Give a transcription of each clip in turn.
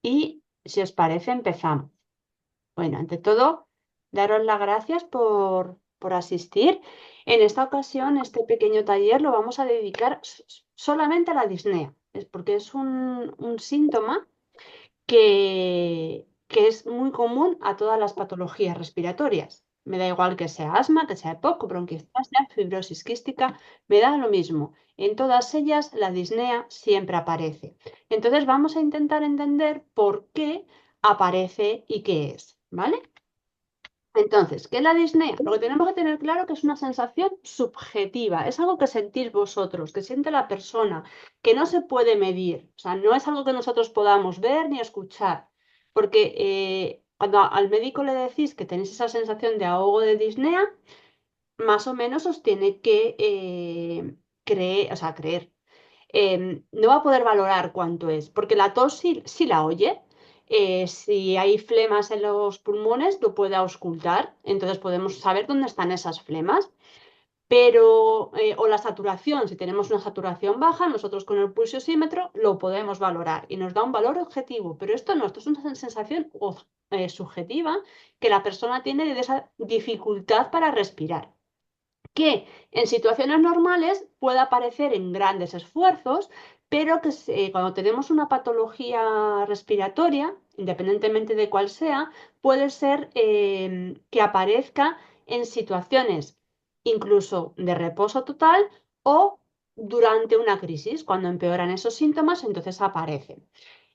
y si os parece empezamos. Bueno, ante todo, daros las gracias por asistir. En esta ocasión, este pequeño taller lo vamos a dedicar solamente a la disnea, porque es un síntoma que es muy común a todas las patologías respiratorias. Me da igual que sea asma, que sea EPOC, bronquiectasia, fibrosis quística, me da lo mismo. En todas ellas la disnea siempre aparece. Entonces vamos a intentar entender por qué aparece y qué es, ¿vale? Entonces, ¿qué es la disnea? Lo que tenemos que tener claro que es una sensación subjetiva, es algo que sentís vosotros, que siente la persona, que no se puede medir, o sea, no es algo que nosotros podamos ver ni escuchar, porque cuando al médico le decís que tenéis esa sensación de ahogo de disnea, más o menos os tiene que creer, o sea, creer, no va a poder valorar cuánto es, porque la tos sí la oye. Si hay flemas en los pulmones, lo puede auscultar, entonces podemos saber dónde están esas flemas. Pero, o la saturación, si tenemos una saturación baja, nosotros con el pulsiosímetro lo podemos valorar y nos da un valor objetivo, pero esto no, esto es una sensación subjetiva que la persona tiene de esa dificultad para respirar que en situaciones normales puede aparecer en grandes esfuerzos, pero que cuando tenemos una patología respiratoria, independientemente de cuál sea, puede ser que aparezca en situaciones incluso de reposo total o durante una crisis, cuando empeoran esos síntomas, entonces aparecen.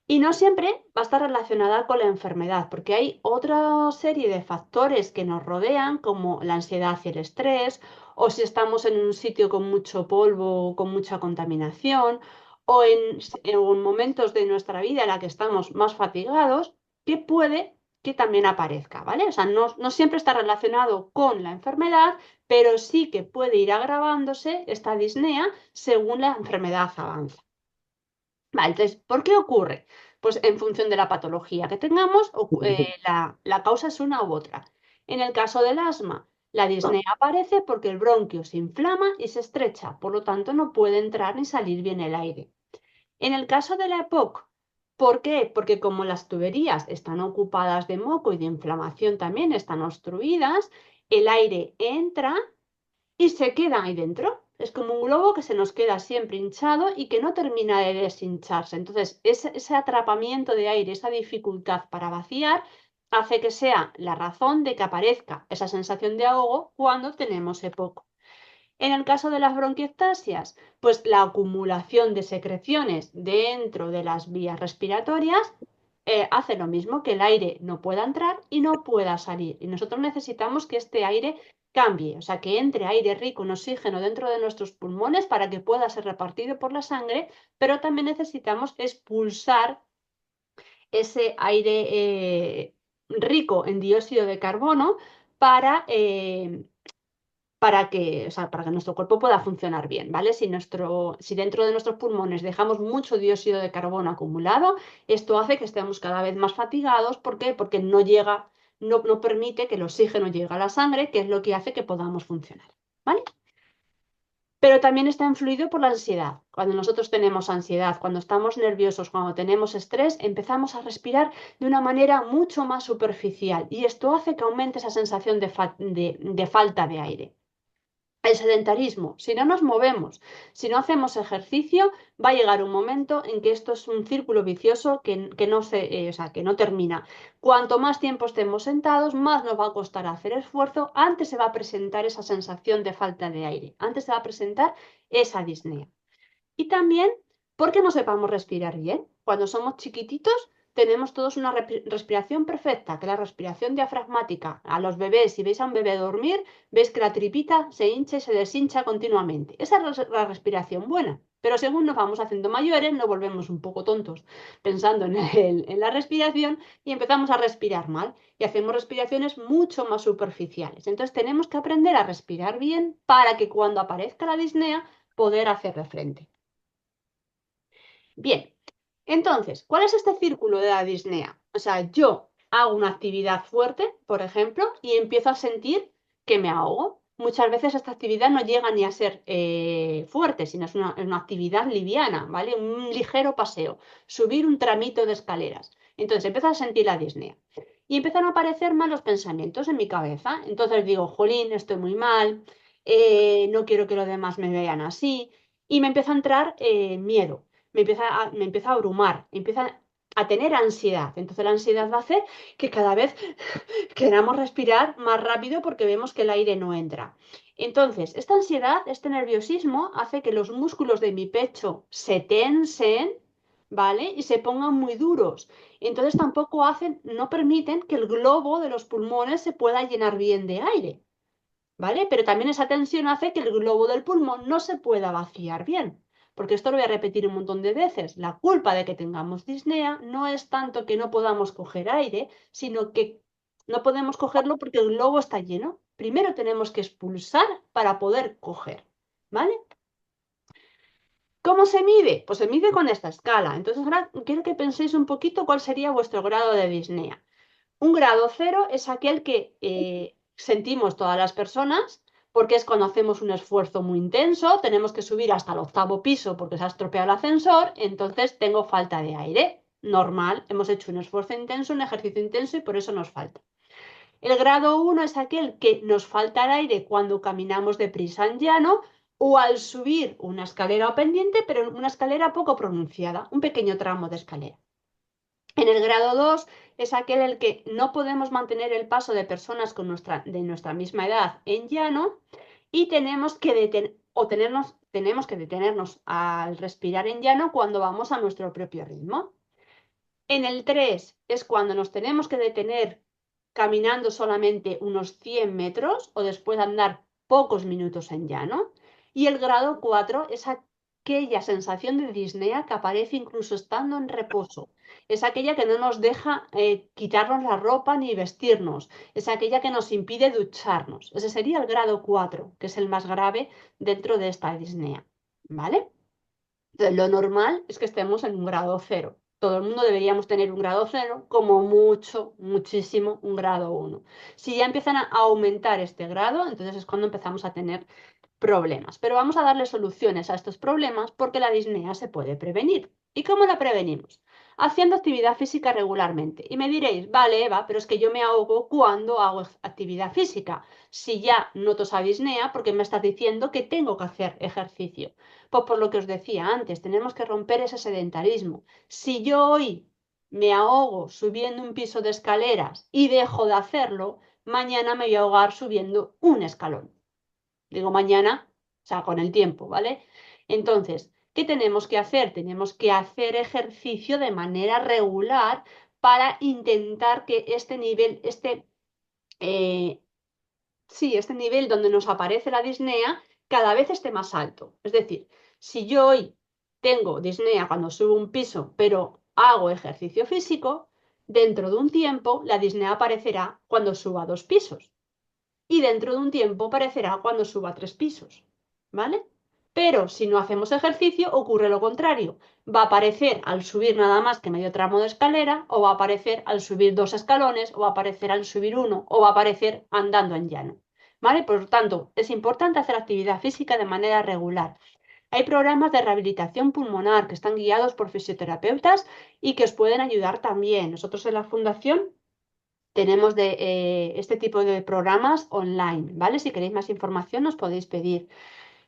Y no siempre va a estar relacionada con la enfermedad, porque hay otra serie de factores que nos rodean, como la ansiedad y el estrés, o si estamos en un sitio con mucho polvo, con mucha contaminación, o en momentos de nuestra vida en la que estamos más fatigados, que puede que también aparezca, ¿vale? O sea, no siempre está relacionado con la enfermedad, pero sí que puede ir agravándose esta disnea según la enfermedad avanza. Vale, entonces, ¿por qué ocurre? Pues en función de la patología que tengamos, la causa es una u otra. En el caso del asma, la disnea aparece porque el bronquio se inflama y se estrecha, por lo tanto no puede entrar ni salir bien el aire. En el caso de la EPOC, ¿por qué? Porque como las tuberías están ocupadas de moco y de inflamación también están obstruidas, el aire entra y se queda ahí dentro. Es como un globo que se nos queda siempre hinchado y que no termina de deshincharse. Entonces, ese atrapamiento de aire, esa dificultad para vaciar, hace que sea la razón de que aparezca esa sensación de ahogo cuando tenemos EPOC. En el caso de las bronquiectasias, pues la acumulación de secreciones dentro de las vías respiratorias hace lo mismo, que el aire no pueda entrar y no pueda salir. Y nosotros necesitamos que este aire cambie, o sea, que entre aire rico en oxígeno dentro de nuestros pulmones para que pueda ser repartido por la sangre, pero también necesitamos expulsar ese aire rico en dióxido de carbono para, o sea, para que nuestro cuerpo pueda funcionar bien, ¿vale? Si dentro de nuestros pulmones dejamos mucho dióxido de carbono acumulado, esto hace que estemos cada vez más fatigados. ¿Por qué? Porque no llega, no permite que el oxígeno llegue a la sangre, que es lo que hace que podamos funcionar, ¿vale? Pero también está influido por la ansiedad. Cuando nosotros tenemos ansiedad, cuando estamos nerviosos, cuando tenemos estrés, empezamos a respirar de una manera mucho más superficial y esto hace que aumente esa sensación de falta de aire. El sedentarismo, si no nos movemos, si no hacemos ejercicio, va a llegar un momento en que esto es un círculo vicioso o sea, que no termina. Cuanto más tiempo estemos sentados, más nos va a costar hacer esfuerzo, antes se va a presentar esa sensación de falta de aire, antes se va a presentar esa disnea. Y también porque no sepamos respirar bien. Cuando somos chiquititos tenemos todos una respiración perfecta, que es la respiración diafragmática. A los bebés, si veis a un bebé dormir, veis que la tripita se hincha y se deshincha continuamente. Esa es la respiración buena. Pero según nos vamos haciendo mayores, nos volvemos un poco tontos pensando en la respiración y empezamos a respirar mal y hacemos respiraciones mucho más superficiales. Entonces tenemos que aprender a respirar bien para que cuando aparezca la disnea poder hacerle frente. Bien, entonces, ¿cuál es este círculo de la disnea? O sea, yo hago una actividad fuerte, por ejemplo, y empiezo a sentir que me ahogo. muchas veces esta actividad no llega ni a ser fuerte, sino es una actividad liviana, ¿vale? Un ligero paseo, subir un tramito de escaleras. Entonces empiezo a sentir la disnea y empiezan a aparecer malos pensamientos en mi cabeza. Entonces digo, jolín, estoy muy mal, no quiero que los demás me vean así. Y me empieza a entrar miedo, me empieza a abrumar, empieza a tener ansiedad. Entonces la ansiedad va a hacer que cada vez queramos respirar más rápido porque vemos que el aire no entra. Entonces, esta ansiedad, este nerviosismo hace que los músculos de mi pecho se tensen, ¿vale? Y se pongan muy duros. Entonces tampoco hacen, no permiten que el globo de los pulmones se pueda llenar bien de aire, ¿vale? Pero también esa tensión hace que el globo del pulmón no se pueda vaciar bien. Porque esto lo voy a repetir un montón de veces. La culpa de que tengamos disnea no es tanto que no podamos coger aire, sino que no podemos cogerlo porque el globo está lleno. Primero tenemos que expulsar para poder coger, ¿vale? ¿Cómo se mide? Pues se mide con esta escala. Entonces ahora quiero que penséis un poquito cuál sería vuestro grado de disnea. Un grado cero es aquel que sentimos todas las personas, porque es cuando hacemos un esfuerzo muy intenso, tenemos que subir hasta el octavo piso porque se ha estropeado el ascensor, entonces tengo falta de aire. Normal, hemos hecho un esfuerzo intenso, un ejercicio intenso y por eso nos falta. El grado uno es aquel que nos falta el aire cuando caminamos deprisa en llano o al subir una escalera o pendiente, pero una escalera poco pronunciada, un pequeño tramo de escalera. En el grado 2 es aquel en el que no podemos mantener el paso de personas de nuestra misma edad en llano y tenemos que detenernos al respirar en llano cuando vamos a nuestro propio ritmo. En el 3 es cuando nos tenemos que detener caminando solamente unos 100 metros o después de andar pocos minutos en llano. Y el grado 4 es aquella sensación de disnea que aparece incluso estando en reposo. Es aquella que no nos deja quitarnos la ropa ni vestirnos. Es aquella que nos impide ducharnos. Ese sería el grado 4, que es el más grave dentro de esta disnea. ¿Vale? Entonces, lo normal es que estemos en un grado cero. Todo el mundo deberíamos tener un grado cero, como mucho, muchísimo, un grado uno. Si ya empiezan a aumentar este grado, entonces es cuando empezamos a tener problemas. Pero vamos a darle soluciones a estos problemas porque la disnea se puede prevenir. ¿Y cómo la prevenimos? Haciendo actividad física regularmente. Y me diréis, vale, Eva, pero es que yo me ahogo cuando hago actividad física. Si ya noto esa disnea, porque me estás diciendo que tengo que hacer ejercicio. Pues por lo que os decía antes, tenemos que romper ese sedentarismo. Si yo hoy me ahogo subiendo un piso de escaleras y dejo de hacerlo, mañana me voy a ahogar subiendo un escalón. Digo mañana, o sea, con el tiempo, ¿vale? Entonces, ¿qué tenemos que hacer? Tenemos que hacer ejercicio de manera regular para intentar que este nivel, eh, sí, este nivel donde nos aparece la disnea cada vez esté más alto. Es decir, si yo hoy tengo disnea cuando subo un piso, pero hago ejercicio físico, dentro de un tiempo la disnea aparecerá cuando suba 2 pisos y dentro de un tiempo aparecerá cuando suba 3 pisos, ¿vale? Pero si no hacemos ejercicio, ocurre lo contrario. Va a aparecer al subir nada más que medio tramo de escalera, o va a aparecer al subir 2 escalones, o va a aparecer al subir uno, o va a aparecer andando en llano. ¿Vale? Por lo tanto, es importante hacer actividad física de manera regular. Hay programas de rehabilitación pulmonar que están guiados por fisioterapeutas y que os pueden ayudar también. Nosotros en la fundación tenemos este tipo de programas online, ¿vale? Si queréis más información nos podéis pedir.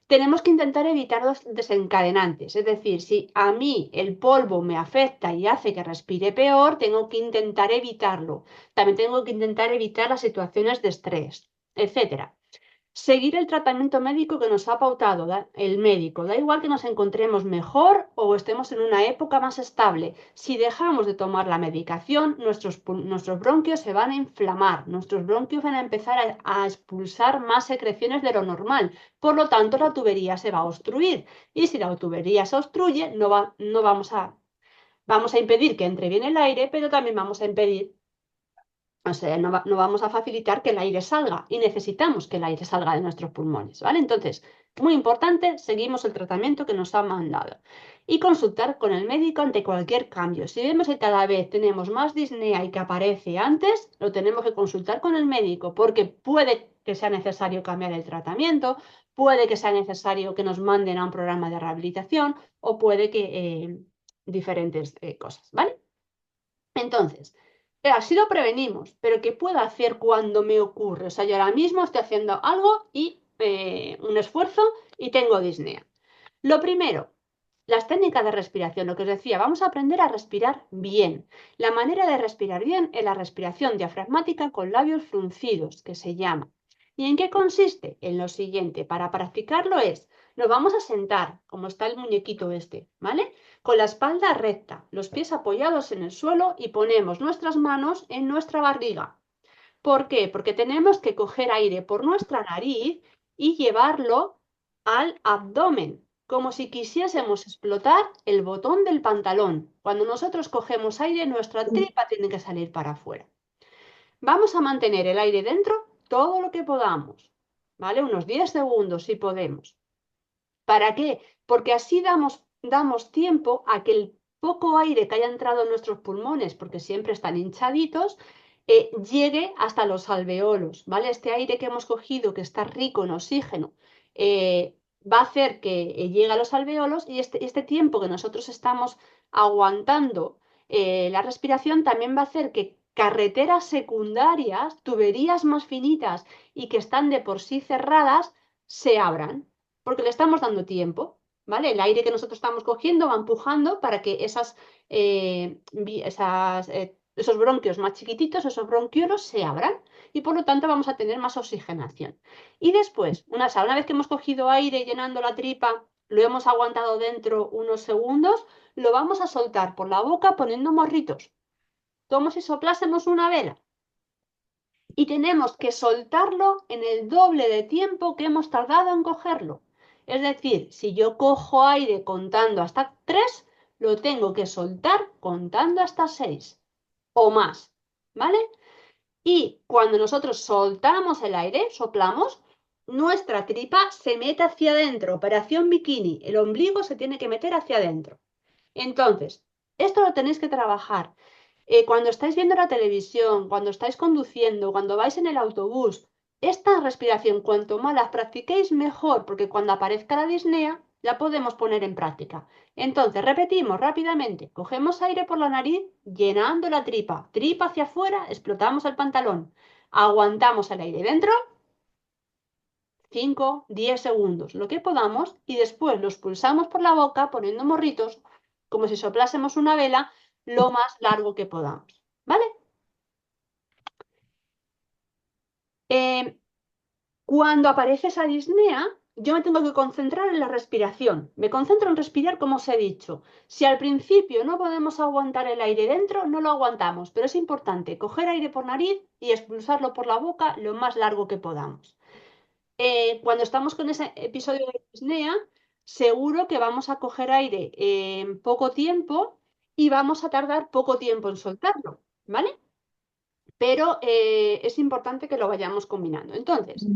Tenemos que intentar evitar los desencadenantes, es decir, si a mí el polvo me afecta y hace que respire peor, tengo que intentar evitarlo. También tengo que intentar evitar las situaciones de estrés, etcétera. Seguir el tratamiento médico que nos ha pautado el médico. Da igual que nos encontremos mejor o estemos en una época más estable. Si dejamos de tomar la medicación, nuestros bronquios se van a inflamar. Nuestros bronquios van a empezar a expulsar más secreciones de lo normal. Por lo tanto, la tubería se va a obstruir. Y si la tubería se obstruye, no vamos a impedir que entre bien el aire, pero también vamos a impedir, o sea, no vamos a facilitar que el aire salga y necesitamos que el aire salga de nuestros pulmones, ¿vale? Entonces, muy importante, seguimos el tratamiento que nos han mandado y consultar con el médico ante cualquier cambio. Si vemos que cada vez tenemos más disnea y que aparece antes, lo tenemos que consultar con el médico porque puede que sea necesario cambiar el tratamiento, puede que sea necesario que nos manden a un programa de rehabilitación o puede que diferentes cosas, ¿vale? Entonces, así lo prevenimos, pero ¿qué puedo hacer cuando me ocurre? O sea, yo ahora mismo estoy haciendo algo y un esfuerzo y tengo disnea. Lo primero, las técnicas de respiración, lo que os decía, vamos a aprender a respirar bien. La manera de respirar bien es la respiración diafragmática con labios fruncidos, que se llama. ¿Y en qué consiste? En lo siguiente, para practicarlo es, nos vamos a sentar, como está el muñequito este, ¿vale? Con la espalda recta, los pies apoyados en el suelo y ponemos nuestras manos en nuestra barriga. ¿Por qué? Porque tenemos que coger aire por nuestra nariz y llevarlo al abdomen, como si quisiésemos explotar el botón del pantalón. Cuando nosotros cogemos aire, nuestra tripa tiene que salir para afuera. Vamos a mantener el aire dentro todo lo que podamos, ¿vale? Unos 10 segundos si podemos. ¿Para qué? Porque así damos tiempo a que el poco aire que haya entrado en nuestros pulmones, porque siempre están hinchaditos, llegue hasta los alveolos, ¿vale? Este aire que hemos cogido, que está rico en oxígeno, va a hacer que llegue a los alveolos y este tiempo que nosotros estamos aguantando la respiración también va a hacer que carreteras secundarias, tuberías más finitas y que están de por sí cerradas, se abran porque le estamos dando tiempo, ¿vale? El aire que nosotros estamos cogiendo va empujando para que esos bronquios más chiquititos, esos bronquiolos, se abran y por lo tanto vamos a tener más oxigenación. Y después, una vez que hemos cogido aire llenando la tripa, lo hemos aguantado dentro unos segundos, lo vamos a soltar por la boca poniendo morritos, como si soplásemos una vela y tenemos que soltarlo en el doble de tiempo que hemos tardado en cogerlo. Es decir, si yo cojo aire contando hasta 3, lo tengo que soltar contando hasta 6 o más, ¿vale? Y cuando nosotros soltamos el aire, soplamos, nuestra tripa se mete hacia adentro, operación bikini, el ombligo se tiene que meter hacia adentro. Entonces, esto lo tenéis que trabajar cuando estáis viendo la televisión, cuando estáis conduciendo, cuando vais en el autobús, esta respiración, cuanto más la practiquéis, mejor, porque cuando aparezca la disnea, la podemos poner en práctica. Entonces, repetimos rápidamente. Cogemos aire por la nariz, llenando la tripa. Tripa hacia afuera, explotamos el pantalón. Aguantamos el aire dentro, 5, 10 segundos, lo que podamos, y después los pulsamos por la boca, poniendo morritos, como si soplásemos una vela, lo más largo que podamos. ¿Vale? Eh, Cuando aparece esa disnea, yo me tengo que concentrar en la respiración. Me concentro en respirar como os he dicho. Si al principio no podemos aguantar el aire dentro, no lo aguantamos, pero es importante coger aire por nariz y expulsarlo por la boca lo más largo que podamos. Cuando estamos con ese episodio de disnea, seguro que vamos a coger aire en poco tiempo y vamos a tardar poco tiempo en soltarlo, ¿vale? Pero es importante que lo vayamos combinando. Entonces,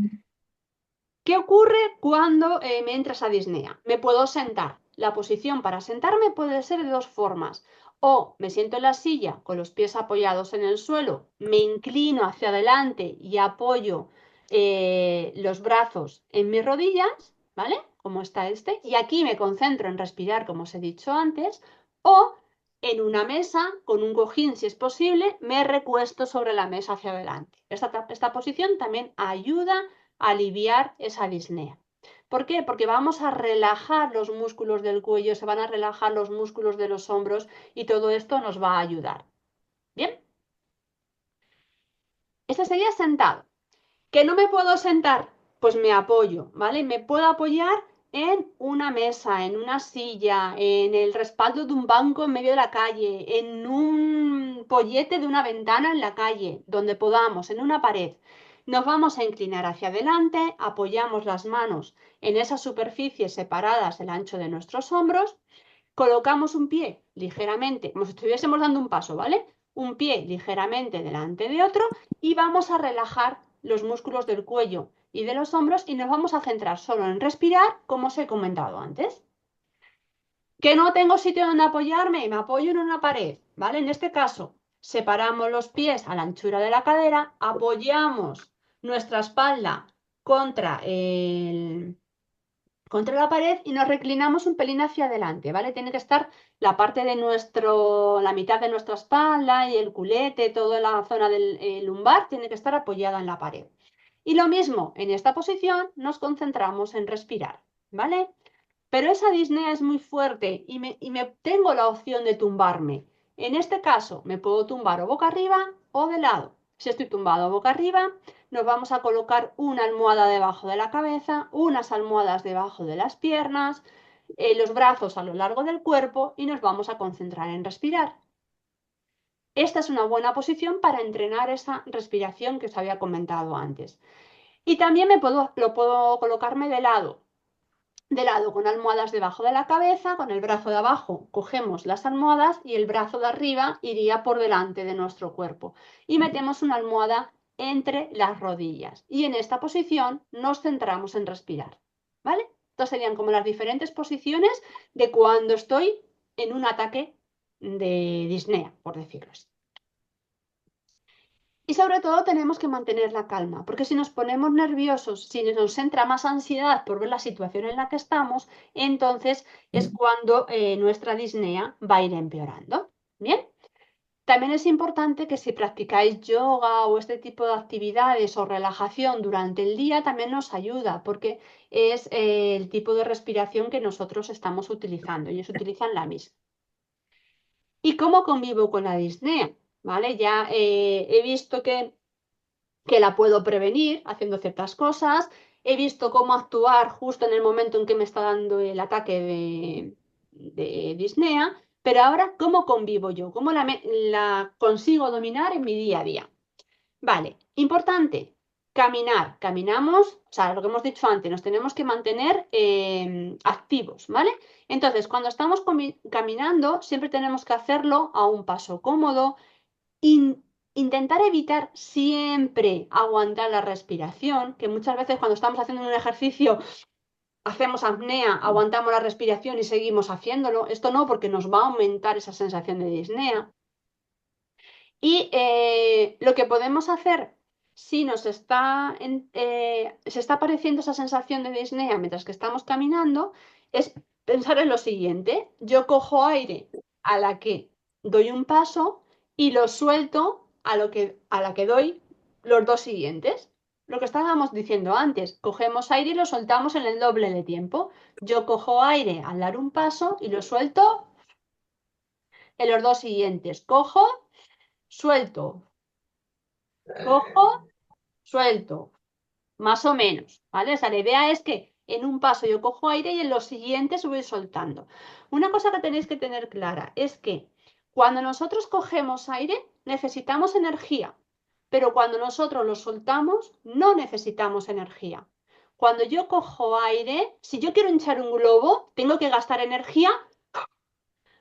¿qué ocurre cuando me entra esa disnea? Me puedo sentar. La posición para sentarme puede ser de dos formas. O me siento en la silla con los pies apoyados en el suelo, me inclino hacia adelante y apoyo los brazos en mis rodillas, ¿vale? Como está este. Y aquí me concentro en respirar, como os he dicho antes. O en una mesa, con un cojín si es posible, me recuesto sobre la mesa hacia adelante. Esta posición también ayuda aliviar esa disnea. ¿Por qué? Porque vamos a relajar los músculos del cuello, se van a relajar los músculos de los hombros y todo esto nos va a ayudar. Bien, este sería sentado. ¿Que no me puedo sentar? Pues me apoyo, ¿vale? Me puedo apoyar en una mesa, en una silla, en el respaldo de un banco en medio de la calle, en un pollete de una ventana en la calle, donde podamos, en una pared. Nos vamos a inclinar hacia adelante, apoyamos las manos en esas superficies separadas el ancho de nuestros hombros, colocamos un pie ligeramente, como si estuviésemos dando un paso, ¿vale? Un pie ligeramente delante de otro y vamos a relajar los músculos del cuello y de los hombros y nos vamos a centrar solo en respirar, como os he comentado antes. Que no tengo sitio donde apoyarme y me apoyo en una pared, ¿vale? En este caso, separamos los pies a la anchura de la cadera, apoyamos nuestra espalda contra contra la pared y nos reclinamos un pelín hacia adelante, ¿vale? Tiene que estar la parte de la mitad de nuestra espalda y el culete, toda la zona del lumbar, tiene que estar apoyada en la pared. Y lo mismo, en esta posición nos concentramos en respirar, ¿vale? Pero esa disnea es muy fuerte y me tengo la opción de tumbarme. En este caso, me puedo tumbar o boca arriba o de lado. Si estoy tumbado boca arriba, nos vamos a colocar una almohada debajo de la cabeza, unas almohadas debajo de las piernas, los brazos a lo largo del cuerpo y nos vamos a concentrar en respirar. Esta es una buena posición para entrenar esa respiración que os había comentado antes. Y también lo puedo colocarme de lado con almohadas debajo de la cabeza, con el brazo de abajo cogemos las almohadas y el brazo de arriba iría por delante de nuestro cuerpo. Y metemos una almohada entre las rodillas. Y en esta posición nos centramos en respirar. ¿Vale? Estas serían como las diferentes posiciones de cuando estoy en un ataque de disnea, por decirlo así. Y sobre todo tenemos que mantener la calma, porque si nos ponemos nerviosos, si nos entra más ansiedad por ver la situación en la que estamos, entonces es cuando nuestra disnea va a ir empeorando. Bien, también es importante que si practicáis yoga o este tipo de actividades o relajación durante el día, también nos ayuda, porque es el tipo de respiración que nosotros estamos utilizando. Ellos utilizan la misma. ¿Y cómo convivo con la disnea? ¿Vale? Ya he visto que la puedo prevenir haciendo ciertas cosas. He visto cómo actuar justo en el momento en que me está dando el ataque de disnea, pero ahora, ¿cómo convivo yo? ¿Cómo la consigo dominar en mi día a día? Vale, importante, caminar. Caminamos, o sea, lo que hemos dicho antes, nos tenemos que mantener activos, ¿vale? Entonces, cuando estamos caminando, siempre tenemos que hacerlo a un paso cómodo, intentar evitar siempre aguantar la respiración, que muchas veces cuando estamos haciendo un ejercicio hacemos apnea, aguantamos la respiración y seguimos haciéndolo. Esto no, porque nos va a aumentar esa sensación de disnea. Y lo que podemos hacer si se está apareciendo esa sensación de disnea mientras que estamos caminando es pensar en lo siguiente. Yo cojo aire a la que doy un paso y lo suelto a la que doy los dos siguientes. Lo que estábamos diciendo antes, cogemos aire y lo soltamos en el doble de tiempo. Yo cojo aire al dar un paso y lo suelto en los dos siguientes. Cojo, suelto, cojo, suelto, más o menos, ¿vale? O sea, la idea es que en un paso yo cojo aire y en los siguientes voy soltando. Una cosa que tenéis que tener clara es que cuando nosotros cogemos aire necesitamos energía, pero cuando nosotros lo soltamos no necesitamos energía. Cuando yo cojo aire, si yo quiero hinchar un globo, tengo que gastar energía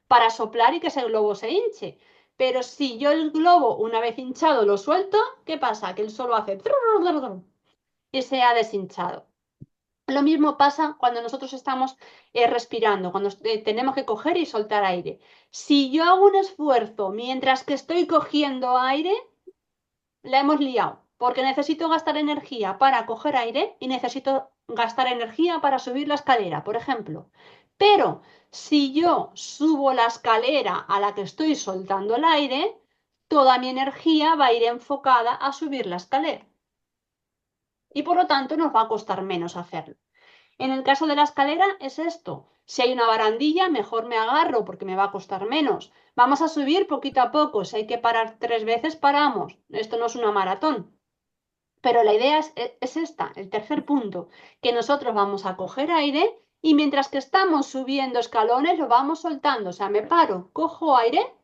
para soplar y que ese globo se hinche. Pero si yo el globo, una vez hinchado, lo suelto, ¿qué pasa? Que él solo hace y se ha deshinchado. Lo mismo pasa cuando nosotros estamos respirando, cuando tenemos que coger y soltar aire. Si yo hago un esfuerzo mientras que estoy cogiendo aire, la hemos liado, porque necesito gastar energía para coger aire y necesito gastar energía para subir la escalera, por ejemplo. Pero si yo subo la escalera a la que estoy soltando el aire, toda mi energía va a ir enfocada a subir la escalera. Y por lo tanto nos va a costar menos hacerlo. En el caso de la escalera es esto. Si hay una barandilla, mejor me agarro porque me va a costar menos. Vamos a subir poquito a poco. Si hay que parar 3 veces, paramos. Esto no es una maratón. Pero la idea es esta, el tercer punto, que nosotros vamos a coger aire y mientras que estamos subiendo escalones lo vamos soltando. O sea, me paro, cojo aire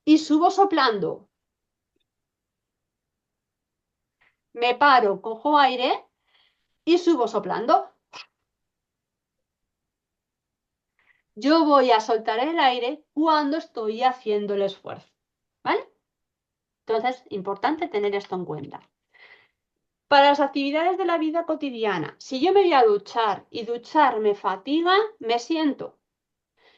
y subo soplando. Me paro, cojo aire y subo soplando. Yo voy a soltar el aire cuando estoy haciendo el esfuerzo. ¿Vale? Entonces, importante tener esto en cuenta. Para las actividades de la vida cotidiana, si yo me voy a duchar y duchar me fatiga, me siento.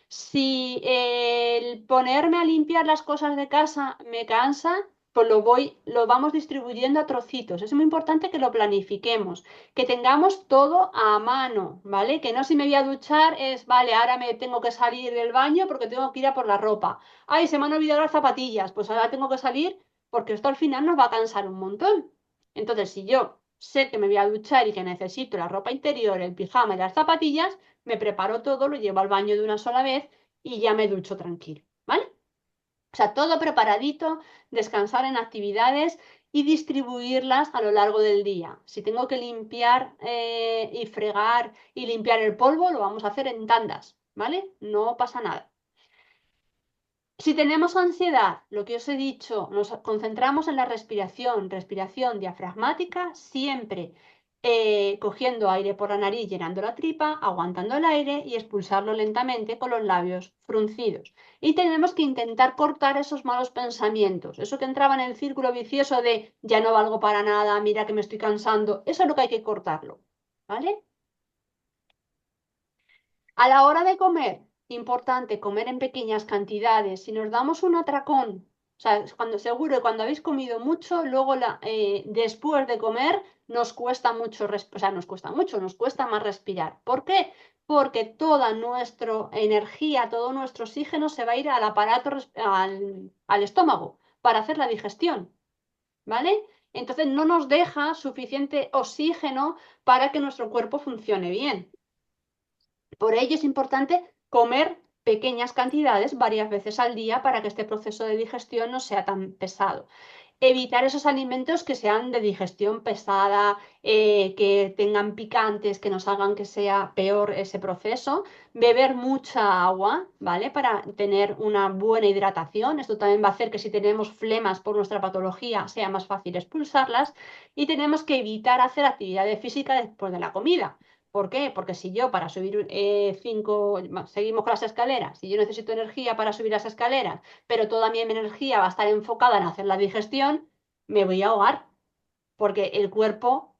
Si el ponerme a limpiar las cosas de casa me cansa, pues lo vamos distribuyendo a trocitos. Es muy importante que lo planifiquemos, que tengamos todo a mano, ¿vale? Que no si me voy a duchar es, vale, ahora me tengo que salir del baño porque tengo que ir a por la ropa. Ay, se me han olvidado las zapatillas, pues ahora tengo que salir porque esto al final nos va a cansar un montón. Entonces, si yo sé que me voy a duchar y que necesito la ropa interior, el pijama y las zapatillas, me preparo todo, lo llevo al baño de una sola vez y ya me ducho tranquilo, ¿vale? O sea, todo preparadito, descansar en actividades y distribuirlas a lo largo del día. Si tengo que limpiar y fregar y limpiar el polvo, lo vamos a hacer en tandas, ¿vale? No pasa nada. Si tenemos ansiedad, lo que os he dicho, nos concentramos en la respiración, respiración diafragmática, siempre cogiendo aire por la nariz, llenando la tripa, aguantando el aire y expulsarlo lentamente con los labios fruncidos. Y tenemos que intentar cortar esos malos pensamientos, eso que entraba en el círculo vicioso de ya no valgo para nada, mira que me estoy cansando, eso es lo que hay que cortarlo, ¿vale? A la hora de comer, importante comer en pequeñas cantidades. Si nos damos un atracón, o sea, cuando seguro que cuando habéis comido mucho, luego después de comer nos cuesta mucho, o sea, nos cuesta mucho, nos cuesta más respirar. ¿Por qué? Porque toda nuestra energía, todo nuestro oxígeno se va a ir al aparato, al estómago para hacer la digestión, ¿vale? Entonces no nos deja suficiente oxígeno para que nuestro cuerpo funcione bien. Por ello es importante comer pequeñas cantidades varias veces al día para que este proceso de digestión no sea tan pesado. Evitar esos alimentos que sean de digestión pesada, que tengan picantes, que nos hagan que sea peor ese proceso. Beber mucha agua, ¿vale? Para tener una buena hidratación. Esto también va a hacer que si tenemos flemas por nuestra patología sea más fácil expulsarlas. Y tenemos que evitar hacer actividad física después de la comida. ¿Por qué? Porque si yo para subir seguimos con las escaleras, si yo necesito energía para subir las escaleras, pero toda mi energía va a estar enfocada en hacer la digestión, me voy a ahogar, porque el cuerpo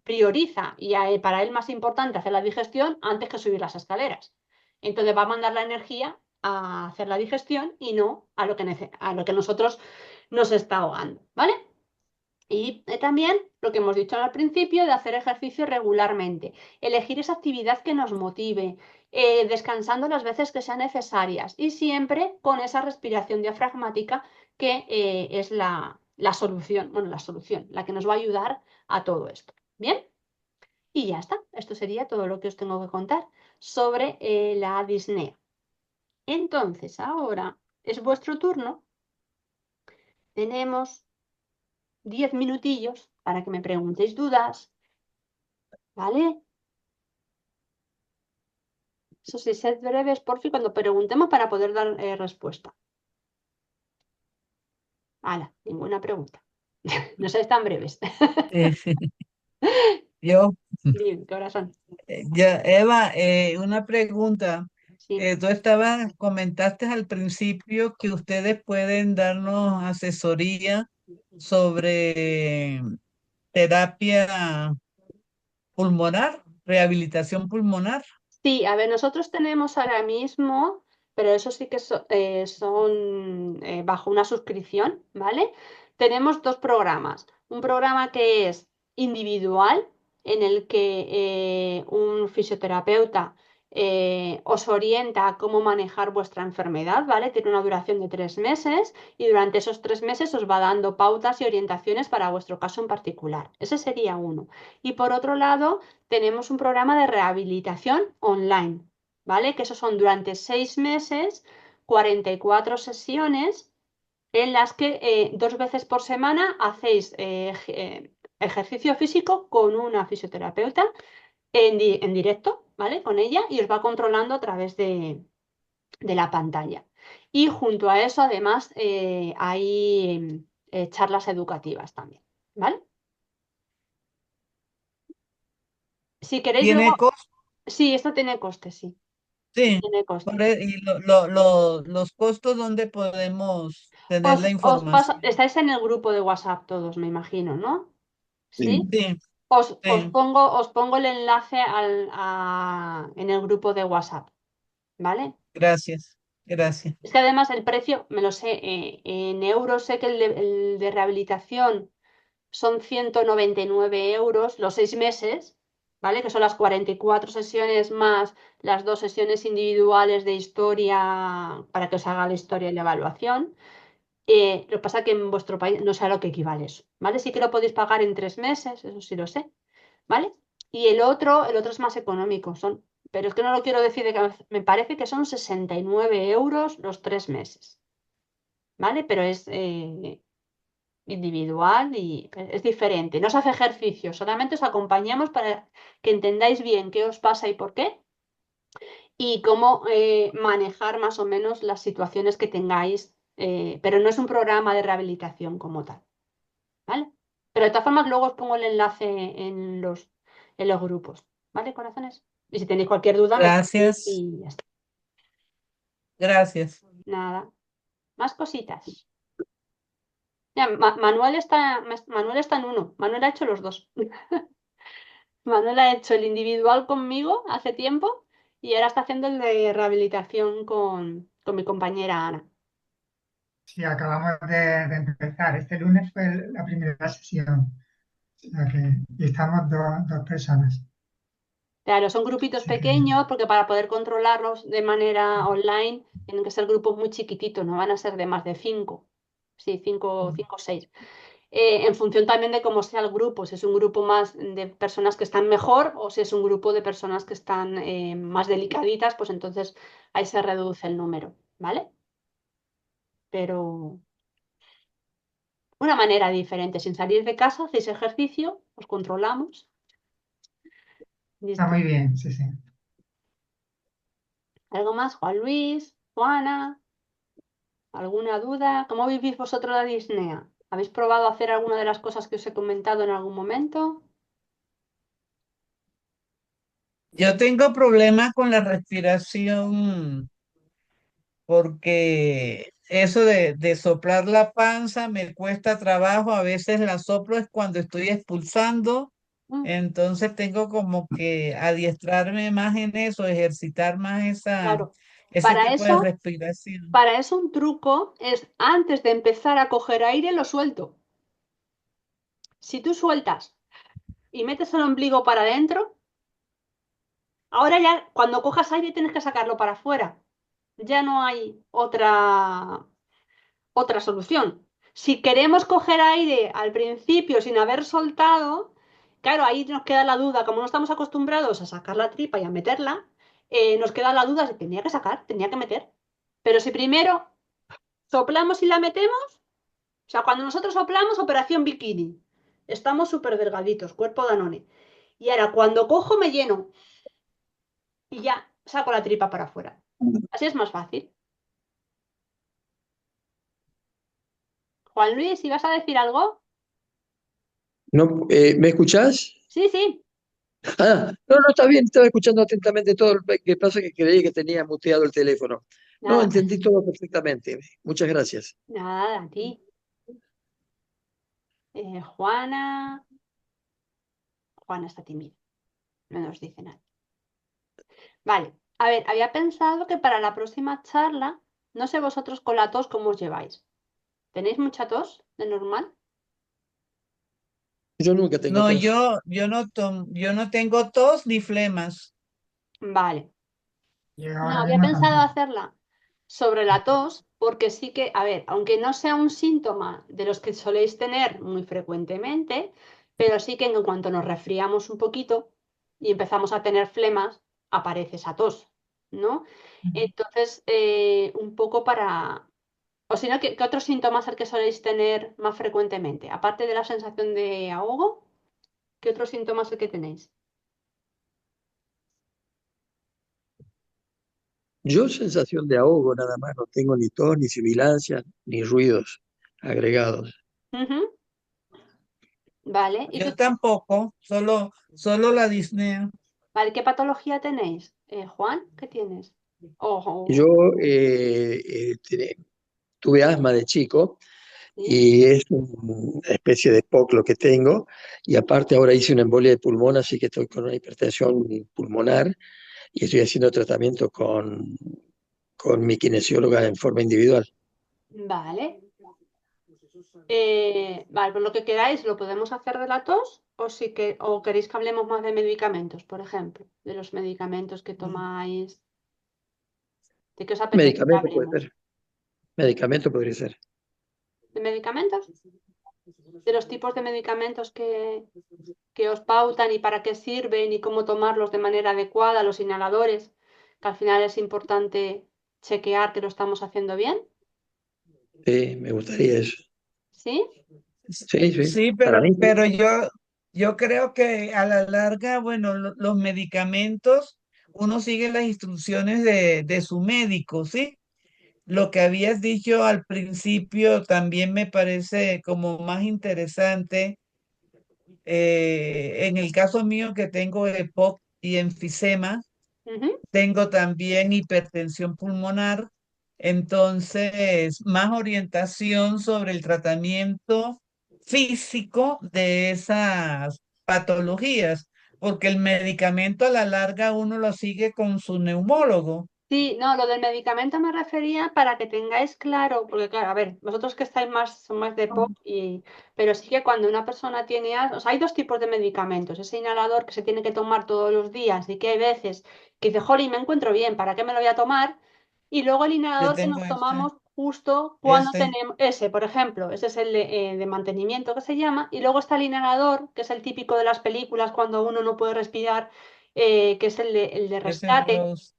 prioriza y para él más importante hacer la digestión antes que subir las escaleras. Entonces va a mandar la energía a hacer la digestión y no a lo que nosotros nos está ahogando, ¿vale? Y también lo que hemos dicho al principio de hacer ejercicio regularmente, elegir esa actividad que nos motive, descansando las veces que sean necesarias y siempre con esa respiración diafragmática que es la solución, bueno, la solución, la que nos va a ayudar a todo esto. Bien, y ya está. Esto sería todo lo que os tengo que contar sobre la disnea. Entonces, ahora es vuestro turno. Tenemos 10 minutillos para que me preguntéis dudas. ¿Vale? Eso sí, sed breves, porfi, cuando preguntemos para poder dar respuesta. Hala, ninguna pregunta. No seáis tan breves. Eh, yo, Dime, ¿qué horas son? Eva, una pregunta. Sí. Tú comentaste al principio que ustedes pueden darnos asesoría sobre terapia pulmonar, rehabilitación pulmonar. Sí, a ver, nosotros tenemos ahora mismo, pero eso sí que son bajo una suscripción, ¿vale? Tenemos dos programas. Un programa que es individual, en el que un fisioterapeuta os orienta a cómo manejar vuestra enfermedad, ¿vale? Tiene una duración de 3 meses y durante esos 3 meses os va dando pautas y orientaciones para vuestro caso en particular. Ese sería uno. Y por otro lado, tenemos un programa de rehabilitación online, ¿vale? Que esos son durante 6 meses, 44 sesiones en las que 2 veces por semana hacéis ejercicio físico con una fisioterapeuta en directo, ¿vale? Con ella y os va controlando a través de la pantalla. Y junto a eso, además, hay charlas educativas también, ¿vale? Si queréis luego, ¿Tiene costo? sí, esto tiene coste, sí. Sí. Tiene coste. Y los costos, ¿dónde podemos tener la información? Estáis en el grupo de WhatsApp todos, me imagino, ¿no? ¿Sí? Sí, sí, sí. Os pongo el enlace en el grupo de WhatsApp, ¿vale? Gracias. Gracias. Es que además el precio, me lo sé, en euros sé que el de rehabilitación son 199 euros los 6 meses, ¿vale? Que son las 44 sesiones más las 2 sesiones individuales de historia para que os haga la historia y la evaluación. Lo que pasa es que en vuestro país no sé a lo que equivale eso, ¿vale? Sí que lo podéis pagar en 3 meses, eso sí lo sé, ¿vale? Y el otro es más económico, pero es que no lo quiero decir de cabeza, me parece que son 69 euros los 3 meses, ¿vale? Pero es individual y es diferente. No se hace ejercicio, solamente os acompañamos para que entendáis bien qué os pasa y por qué y cómo manejar más o menos las situaciones que tengáis, pero no es un programa de rehabilitación como tal, ¿vale? Pero de todas formas luego os pongo el enlace en los grupos, ¿vale, corazones? Y si tenéis cualquier duda me escribís Gracias. y ya está. Gracias. Nada, más cositas. Ya, Manuel está en uno. Manuel ha hecho los dos. Manuel ha hecho el individual conmigo hace tiempo y ahora está haciendo el de rehabilitación con mi compañera Ana. Sí, acabamos de empezar. Este lunes fue la primera sesión. O sea y estamos dos personas. Claro, son grupitos Así que, pequeños porque para poder controlarlos de manera online tienen que ser grupos muy chiquititos, no van a ser de más de 5. Sí, cinco o 6. En función también de cómo sea el grupo, si es un grupo más de personas que están mejor o si es un grupo de personas que están más delicaditas, pues entonces ahí se reduce el número, ¿vale? Pero una manera diferente, sin salir de casa, hacéis ejercicio, os controlamos. está Listo. muy bien, sí, sí. ¿Algo más? Juan Luis, Juana, ¿alguna duda? ¿Cómo vivís vosotros la disnea? ¿Habéis probado hacer alguna de las cosas que os he comentado en algún momento? Yo tengo problemas con la respiración porque eso de soplar la panza me cuesta trabajo. A veces la soplo es cuando estoy expulsando. Mm, Entonces tengo como que adiestrarme más en eso, ejercitar más claro. ese Para tipo de eso, respiración. para eso un truco es antes de empezar a coger aire, lo suelto. Si tú sueltas y metes el ombligo para adentro, ahora ya cuando cojas aire tienes que sacarlo para afuera. Ya no hay otra solución. Si queremos coger aire al principio sin haber soltado, claro, ahí nos queda la duda, como no estamos acostumbrados a sacar la tripa y a meterla, nos queda la duda de tenía que sacar, tenía que meter. Pero si primero soplamos y la metemos, o sea, cuando nosotros soplamos, operación bikini, estamos súper delgaditos, cuerpo Danone. Y ahora cuando cojo me lleno y ya saco la tripa para afuera. Así es más fácil. Juan Luis, ¿ibas a decir algo? No, ¿me escuchás? Sí, sí. No, no, está bien, estaba escuchando atentamente todo lo que pasa que creí que tenía muteado el teléfono. No, Nada, entendí todo perfectamente. Muchas gracias. nada, a ti. Juana. Juana está tímida, no nos dice nada. Vale, a ver, había pensado que para la próxima charla, no sé vosotros con la tos cómo os lleváis. ¿Tenéis mucha tos de normal? Yo nunca tengo No, tos. yo no tengo tos ni flemas. Vale. Y No, ahora había mismo pensado tampoco. hacerla sobre la tos, porque sí que, a ver, aunque no sea un síntoma de los que soléis tener muy frecuentemente, pero sí que en cuanto nos resfriamos un poquito y empezamos a tener flemas, aparece esa tos, ¿no? Entonces, un poco para... O si no, ¿qué otros síntomas es el que soléis tener más frecuentemente? Aparte de la sensación de ahogo, ¿qué otros síntomas es el que tenéis? Yo sensación de ahogo nada más, no tengo ni tos, ni sibilancia, ni ruidos agregados. Ujú. Vale, ¿y Yo tampoco, solo la disnea. vale, qué patología tenéis? Juan, ¿qué tienes? Yo Ojo, tuve asma de chico ¿sí? y es una especie de POC lo que tengo. Y aparte ahora hice una embolia de pulmón, así que estoy con una hipertensión pulmonar y estoy haciendo tratamiento con mi kinesióloga en forma individual. Vale. Vale, pues lo que queráis, ¿lo podemos hacer de la tos? O queréis que hablemos más de medicamentos, por ejemplo, de los medicamentos que tomáis. ¿De qué os apetece que Medicamento puede hablemos? ser. Medicamento podría ser. ¿De medicamentos? De los tipos de medicamentos que os pautan y para qué sirven y cómo tomarlos de manera adecuada, los inhaladores, que al final es importante chequear que lo estamos haciendo bien. Sí, me gustaría eso. ¿Sí? Sí, sí, Sí, para mí sí. pero yo creo que a la larga, bueno, los medicamentos, uno sigue las instrucciones de su médico, ¿sí? Lo que habías dicho al principio también me parece como más interesante. En el caso mío que tengo EPOC y enfisema, Ujú. tengo también hipertensión pulmonar, entonces más orientación sobre el tratamiento físico de esas patologías, porque el medicamento a la larga uno lo sigue con su neumólogo. Sí, no, lo del medicamento me refería para que tengáis claro, porque claro, a ver, vosotros que estáis más, son más de POC, pero sí que cuando una persona tiene asma, o sea, hay dos tipos de medicamentos, ese inhalador que se tiene que tomar todos los días y que hay veces que dice, jolín, me encuentro bien, ¿para qué me lo voy a tomar? Y luego el Yo inhalador que tengo nos tomamos justo cuando este, tenemos, ese, por ejemplo, ese es el de mantenimiento que se llama, y luego está el inhalador, que es el típico de las películas cuando uno no puede respirar, que es el de ese no rescate, lo uso.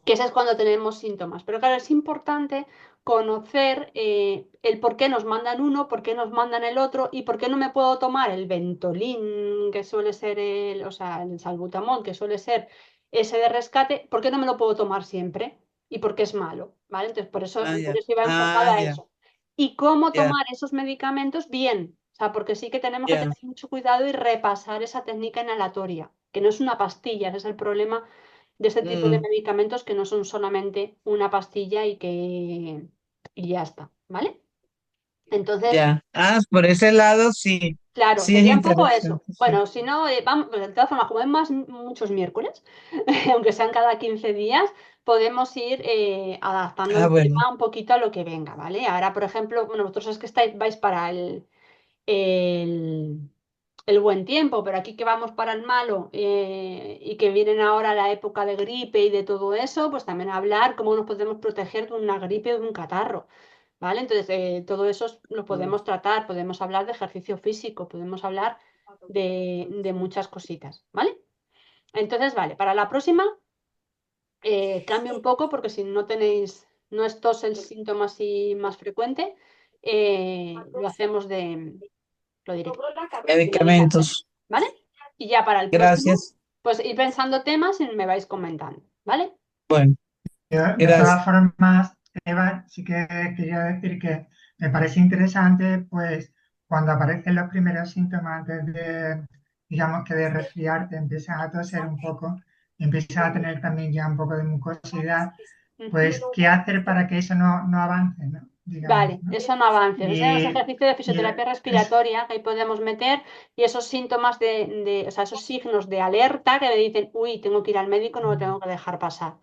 que ese es cuando tenemos síntomas. Pero claro, es importante conocer el por qué nos mandan uno, por qué nos mandan el otro y por qué no me puedo tomar el Ventolin, que suele ser o sea, el salbutamol, que suele ser ese de rescate, por qué no me lo puedo tomar siempre y por qué es malo, ¿vale? Entonces, Ah, por ya. eso iba Ah, enfocada a ya, eso. Y cómo ya, tomar esos medicamentos bien. O sea, porque sí que tenemos que ya. tener mucho cuidado y repasar esa técnica inhalatoria, que no es una pastilla, ese es el problema de este tipo de Mm, medicamentos que no son solamente una pastilla y ya está, ¿vale? Entonces, ya. Ah, por ese lado sí, claro, sí es sería un poco eso. interesante, sí. Bueno, si no, vamos, pues, de todas formas, como hay muchos miércoles, aunque sean cada 15 días, podemos ir adaptando Ah, el bueno. tema un poquito a lo que venga, ¿vale? Ahora, por ejemplo, bueno, vosotros es que vais para el, el buen tiempo, pero aquí que vamos para el malo y que vienen ahora la época de gripe y de todo eso, pues también hablar cómo nos podemos proteger de una gripe o de un catarro, ¿vale? Entonces, todo eso lo podemos tratar, podemos hablar de ejercicio físico, podemos hablar de muchas cositas, ¿vale? Entonces, vale, para la próxima cambio un poco porque si no tenéis, no es tos el síntoma así más frecuente, lo hacemos lo diré, de medicación, Medicamentos. ¿vale? Y ya para el próximo, Gracias. pues ir pensando temas y me vais comentando, ¿vale? Bueno, De gracias. todas formas, Eva, sí que quería decir que me parece interesante, pues, cuando aparecen los primeros síntomas antes de, digamos que de resfriarte, empiezas a toser un poco, y empiezas a tener también ya un poco de mucosidad, Ujú. pues, ¿qué hacer para que eso no avance, ¿no? Digamos, Vale, ¿no? eso no avances. Ese es el Y, ejercicio de y fisioterapia es, respiratoria que ahí podemos meter y esos síntomas o sea, esos signos de alerta que me dicen, uy, tengo que ir al médico, no lo tengo que dejar pasar.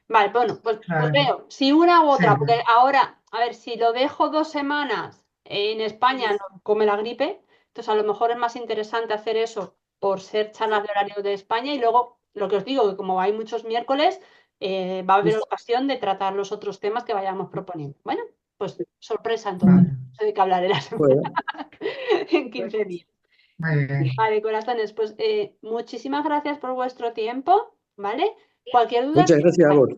Vale, bueno, pues claro, veo, si una u sí, otra, porque ahora, a ver, si lo dejo 2 semanas en España no come la gripe, entonces a lo mejor es más interesante hacer eso por ser charlas de horario de España y luego lo que os digo, que como hay muchos miércoles, va a haber ocasión de tratar los otros temas que vayamos proponiendo. Bueno, pues sorpresa entonces, vale, no sé de qué hablaré la semana Bueno, en 15 días. muy bien. Vale, corazones, pues muchísimas gracias por vuestro tiempo, ¿vale? Cualquier duda, muchas gracias a vos.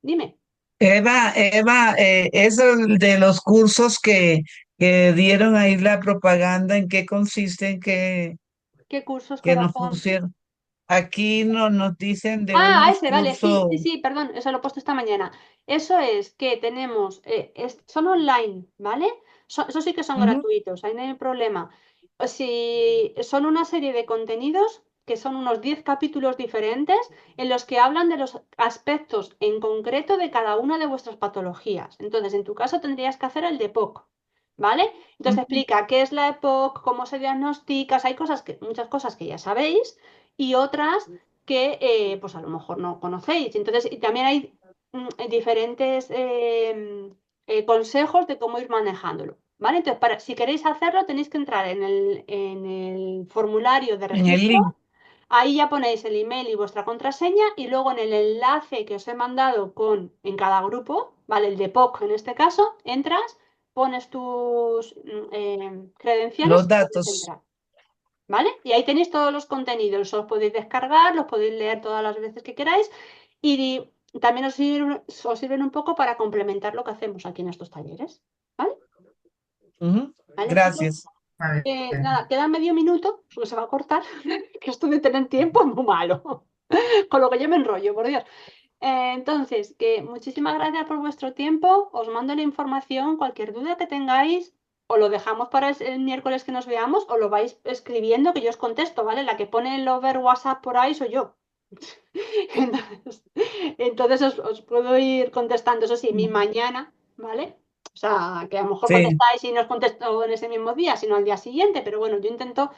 dime. Eva, eso de los cursos que dieron ahí la propaganda, ¿en qué consisten ¿Qué cursos, que nos corazón? pusieron? Aquí nos dicen de Ah, unos ese, vale, sí, cursos. sí, sí, perdón, eso lo he puesto esta mañana. Eso es que tenemos, son online, ¿vale? Eso sí que son Ujú. gratuitos, ahí no hay problema. Si son una serie de contenidos que son unos 10 capítulos diferentes en los que hablan de los aspectos en concreto de cada una de vuestras patologías. Entonces, en tu caso tendrías que hacer el de POC, ¿vale? Entonces te Ujú. explica qué es la EPOC, cómo se diagnostica, o sea, hay muchas cosas que ya sabéis y otras que pues a lo mejor no conocéis. Entonces, y también hay diferentes consejos de cómo ir manejándolo, ¿vale? Entonces, si queréis hacerlo, tenéis que entrar en el formulario de En el registro. link. Ahí ya ponéis el email y vuestra contraseña y luego en el enlace que os he mandado en cada grupo, ¿vale? El de POC en este caso, entras, pones tus credenciales Los y puedes datos. entrar, ¿vale? Y ahí tenéis todos los contenidos, os podéis descargar, los podéis leer todas las veces que queráis y también os sirven un poco para complementar lo que hacemos aquí en estos talleres, ¿vale? Ujú. ¿Vale, chicos? Gracias. Muy bien. Nada, queda medio minuto, porque se va a cortar, que esto de tener tiempo es muy malo, con lo que yo me enrollo, por Dios. Entonces, que muchísimas gracias por vuestro tiempo, os mando la información, cualquier duda que tengáis, o lo dejamos para el miércoles que nos veamos, o lo vais escribiendo que yo os contesto, ¿vale? La que pone el over WhatsApp por ahí soy yo. Entonces os puedo ir contestando, eso sí, mi mañana, ¿vale? O sea, que a lo mejor Sí, contestáis y no os contesto en ese mismo día, sino al día siguiente, pero bueno, yo intento